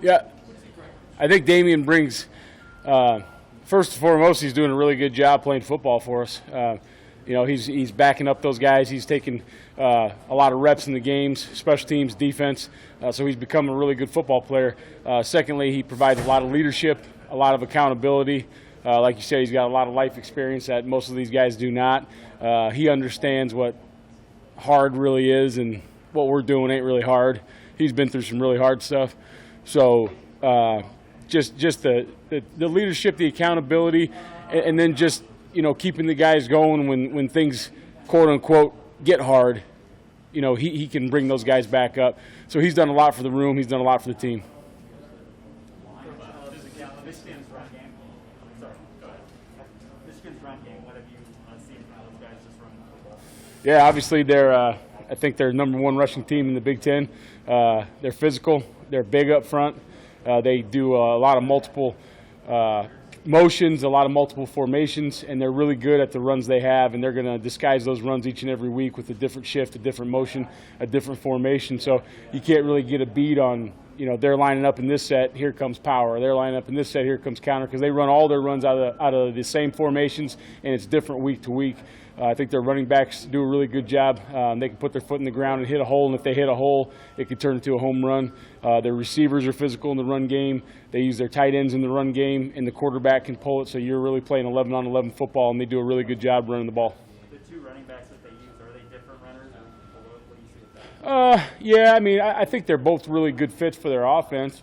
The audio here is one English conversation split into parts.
Yeah, I think Damian brings, first and foremost, he's doing a really good job playing football for us. He's backing up those guys. He's taking a lot of reps in the games, special teams, defense. So he's become a really good football player. Secondly, he provides a lot of leadership, a lot of accountability. Like you said, he's got a lot of life experience that most of these guys do not. He understands what hard really is, and what we're doing ain't really hard. He's been through some really hard stuff. So just the leadership, the accountability, and then just keeping the guys going when things quote unquote get hard. He can bring those guys back up. So he's done a lot for the room. He's done a lot for the team. Michigan's run game. Sorry, go ahead. Michigan's run game. What have you seen from those guys just running the football? Yeah, obviously I think they're number one rushing team in the Big Ten. They're physical. They're big up front. They do a lot of multiple motions, a lot of multiple formations, and they're really good at the runs they have, and they're going to disguise those runs each and every week with a different shift, a different motion, a different formation. So you can't really get a beat on, they're lining up in this set, here comes power. They're lining up in this set, here comes counter, because they run all their runs out of the same formations, and it's different week to week. I think their running backs do a really good job. They can put their foot in the ground and hit a hole, and if they hit a hole, it could turn into a home run. Their receivers are physical in the run game. They use their tight ends in the run game, and the quarterback can pull it, so you're really playing 11-on-11 football, and they do a really good job running the ball. The two running backs that they use, are they different runners? What do you see with that? Yeah, I think they're both really good fits for their offense.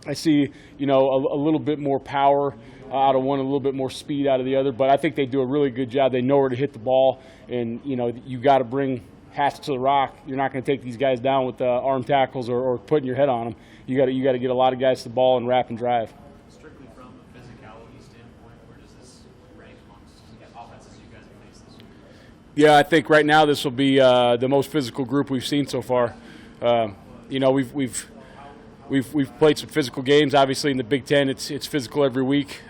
I see, a little bit more power out of one, a little bit more speed out of the other, but I think they do a really good job. They know where to hit the ball, and you got to bring hats to the rock. You're not going to take these guys down with arm tackles or putting your head on them. You got to get a lot of guys to the ball and wrap and drive. Strictly from a physicality standpoint, where does this rank amongst offenses you guys have faced this year? Yeah, I think right now this will be the most physical group we've seen so far. We've played some physical games. Obviously, in the Big Ten, it's physical every week.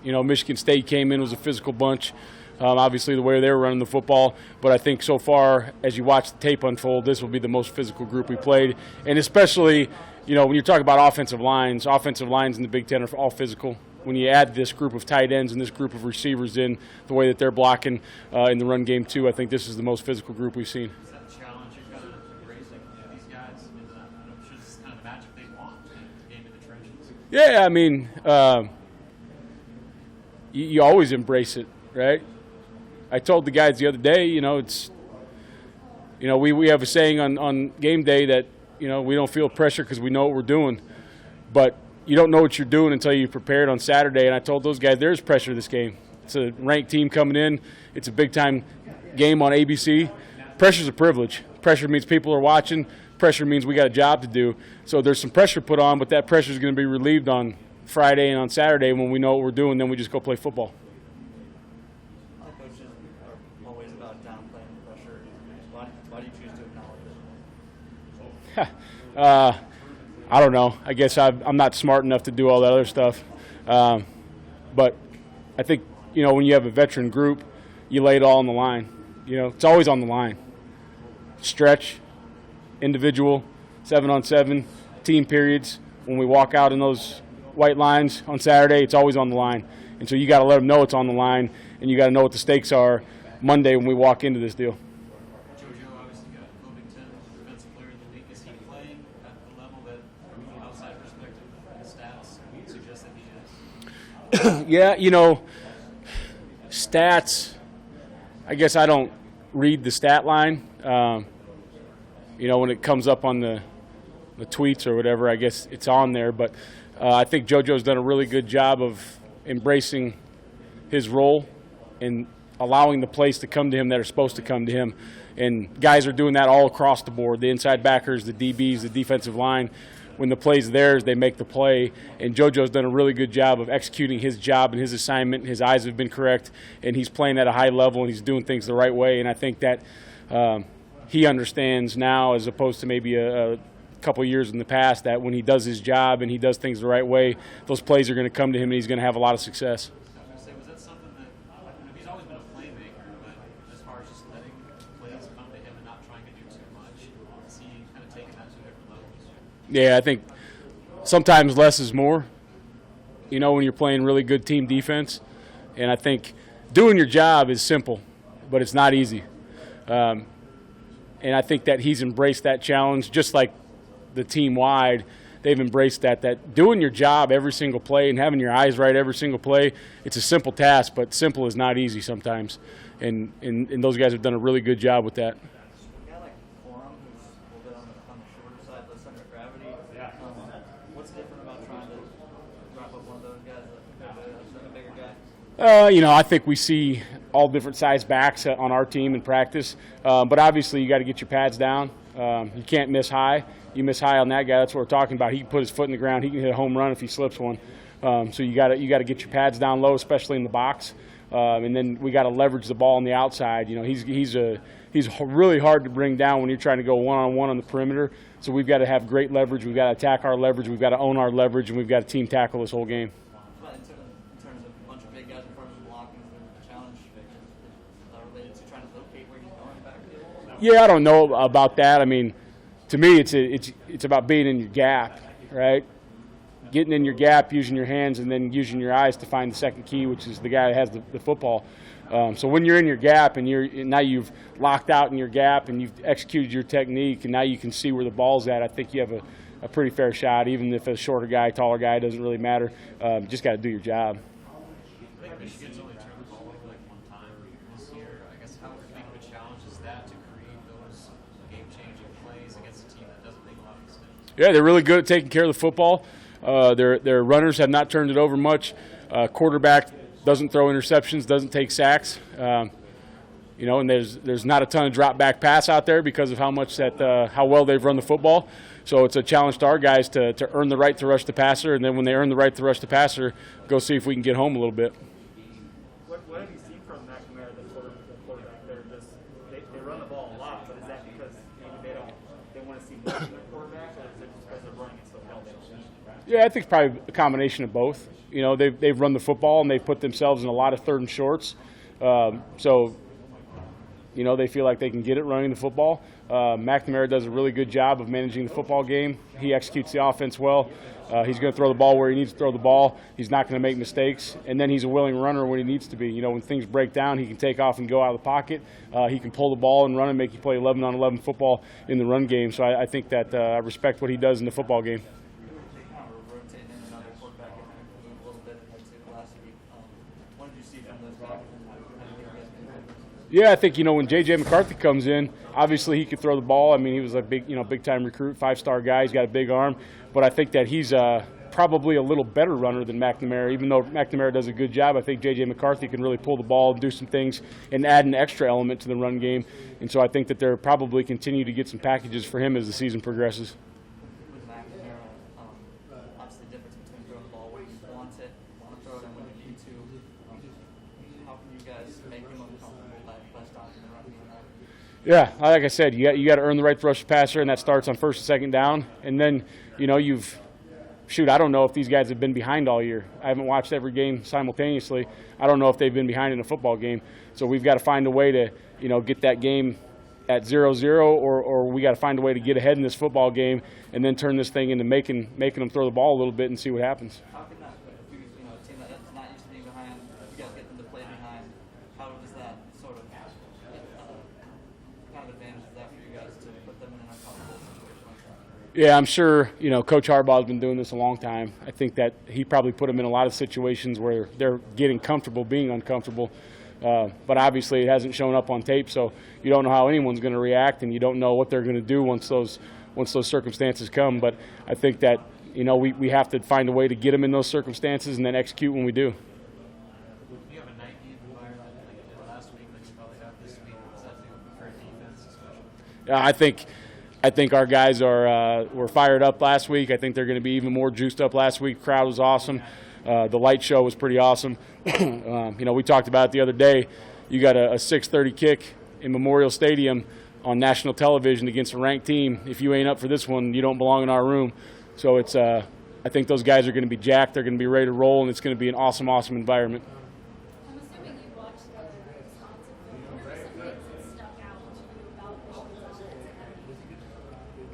Michigan State came in, was a physical bunch. Obviously, the way they were running the football. But I think so far, as you watch the tape unfold, this will be the most physical group we played. And especially, when you're talking about offensive lines in the Big Ten are all physical. When you add this group of tight ends and this group of receivers in, the way that they're blocking in the run game too, I think this is the most physical group we've seen. Is that a challenge you've got to embrace these guys? I'm sure this is kind of the matchup they want in the game in the trenches. Yeah, you always embrace it, right? I told the guys the other day, we have a saying on game day that, we don't feel pressure because we know what we're doing. But you don't know what you're doing until you prepared on Saturday. And I told those guys there's pressure this game. It's a ranked team coming in. It's a big-time game on ABC. Pressure's a privilege. Pressure means people are watching. Pressure means we got a job to do. So there's some pressure put on, but that pressure is going to be relieved on Friday and on Saturday when we know what we're doing. Then we just go play football. Coaches are always about downplaying the pressure. Why do you choose to acknowledge it? I don't know. I guess I'm not smart enough to do all that other stuff. But I think, when you have a veteran group, you lay it all on the line. It's always on the line. Stretch, individual, 7-on-7, team periods. When we walk out in those white lines on Saturday, it's always on the line. And so you got to let them know it's on the line, and you got to know what the stakes are Monday when we walk into this deal. JoJo obviously got Big Ten Defensive Player of the Week. Is he playing at the level that, from an outside perspective, his stats suggest that he is? Yeah, stats, I guess I don't read the stat line. When it comes up on the tweets or whatever, I guess it's on there. But I think JoJo's done a really good job of embracing his role and allowing the plays to come to him that are supposed to come to him. And guys are doing that all across the board, the inside backers, the DBs, the defensive line. When the play's theirs, they make the play. And JoJo's done a really good job of executing his job and his assignment. His eyes have been correct, and he's playing at a high level, and he's doing things the right way. And I think that he understands now, as opposed to maybe a couple of years in the past, that when he does his job and he does things the right way, those plays are going to come to him, and he's going to have a lot of success. Was that something that he's always been a playmaker, but as far as just letting plays come to him and not trying to do too much, is he kind of taking that to different levels? Yeah, I think sometimes less is more, you know, when you're playing really good team defense. And I think doing your job is simple, but it's not easy. And I think that he's embraced that challenge, just like the team-wide. They've embraced that doing your job every single play and having your eyes right every single play, it's a simple task, but simple is not easy sometimes. And those guys have done a really good job with that. A guy like Corum, who's a little bit on the shorter side, less center of gravity. What's different about trying to drop up one of those guys, a bigger guy? You know, I think we see all different size backs on our team in practice, but obviously you got to get your pads down. You can't miss high. You miss high on that guy, that's what we're talking about. He can put his foot in the ground. He can hit a home run if he slips one. So you got to get your pads down low, especially in the box. And then we got to leverage the ball on the outside. You know, he's really hard to bring down when you're trying to go one-on-one on the perimeter. So we've got to have great leverage. We've got to attack our leverage. We've got to own our leverage, and we've got to team tackle this whole game. But in terms of a bunch of big guys in front of the blocking, the challenge related to trying to locate where he's going back there? Yeah, I don't know about that. I mean, to me, it's about being in your gap, right? Getting in your gap, using your hands, and then using your eyes to find the second key, which is the guy that has the football. So when you're in your gap and now you've locked out in your gap and you've executed your technique and now you can see where the ball's at, I think you have a pretty fair shot, even if a shorter guy, taller guy, doesn't really matter. You just got to do your job. I think Michigan's only turned the ball over like one time this year. I guess how big of a challenge is that to create those game-changing plays against a team that doesn't make a lot of mistakes? Yeah, they're really good at taking care of the football. Their runners have not turned it over much. Quarterback doesn't throw interceptions, doesn't take sacks. You know, and there's not a ton of drop back pass out there because of how well they've run the football. So it's a challenge to our guys to earn the right to rush the passer, and then when they earn the right to rush the passer, go see if we can get home a little bit. What have you seen from McNamara, the quarterback there? They run the ball a lot, but is that because maybe they want to see more from their quarterback, or is it just because they're running it so healthy? Yeah, I think it's probably a combination of both. You know, they've run the football and they've put themselves in a lot of third and shorts. So, you know, they feel like they can get it running the football. McNamara does a really good job of managing the football game. He executes the offense well. He's going to throw the ball where he needs to throw the ball. He's not going to make mistakes. And then he's a willing runner when he needs to be. You know, when things break down, he can take off and go out of the pocket. He can pull the ball and run and make you play 11-on-11 football in the run game. So I think that I respect what he does in the football game. Rotating in another quarterback in a little bit last week. What did you see from those guys? Yeah, I think, you know, when J.J. McCarthy comes in, obviously he could throw the ball. I mean, he was a big-time recruit, 5-star guy. He's got a big arm. But I think that he's probably a little better runner than McNamara. Even though McNamara does a good job, I think J.J. McCarthy can really pull the ball and do some things and add an extra element to the run game. And so I think that they'll probably continue to get some packages for him as the season progresses. With McNamara, obviously the difference between throwing the ball when you want to throw it and when you need to. How can you guys make him uncomfortable by stopping the run game? Yeah, like I said, you got to earn the right to rush the passer, and that starts on first and second down. And then, you know, I don't know if these guys have been behind all year. I haven't watched every game simultaneously. I don't know if they've been behind in a football game. So we've got to find a way to, you know, get that game at 0-0, or we got to find a way to get ahead in this football game and then turn this thing into making them throw the ball a little bit and see what happens. How can that, if you know, a team that's not used to being behind, you guys get them to play behind, how does that sort of kind of advantage is that for you guys to put them in an uncomfortable situation like that? Yeah, I'm sure, you know, Coach Harbaugh's been doing this a long time. I think that he probably put them in a lot of situations where they're getting comfortable being uncomfortable. But obviously it hasn't shown up on tape, so you don't know how anyone's going to react, and you don't know what they're going to do once those circumstances come. But I think that, you know, we have to find a way to get them in those circumstances and then execute when we do. You have a night game environment like you did last week that you probably have this week. What's that do for defense especially? I think our guys were fired up last week. I think they're going to be even more juiced up last week. Crowd was awesome. The light show was pretty awesome. You know, we talked about it the other day. You got a 6:30 kick in Memorial Stadium on national television against a ranked team. If you ain't up for this one, you don't belong in our room. So it's I think those guys are going to be jacked. They're going to be ready to roll, and it's going to be an awesome, awesome environment. I'm assuming you watched the Wisconsin game. What are some things that stuck out to you about Michigan's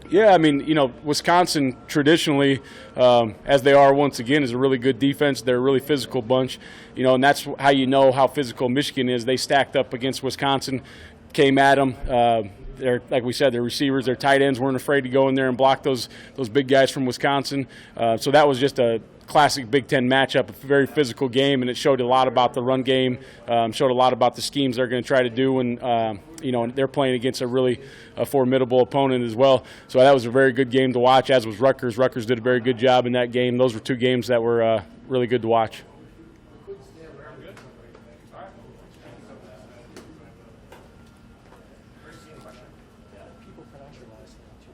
offense? Yeah, I mean, Wisconsin traditionally, as they are once again, is a really good defense. They're a really physical bunch, and that's how you know how physical Michigan is. They stacked up against Wisconsin, came at them. They're, like we said, their receivers, their tight ends weren't afraid to go in there and block those big guys from Wisconsin. So that was just a classic Big Ten matchup, a very physical game, and it showed a lot about the run game, showed a lot about the schemes they're going to try to do, and they're playing against a really formidable opponent as well. So that was a very good game to watch, as was Rutgers. Rutgers did a very good job in that game. Those were two games that were really good to watch.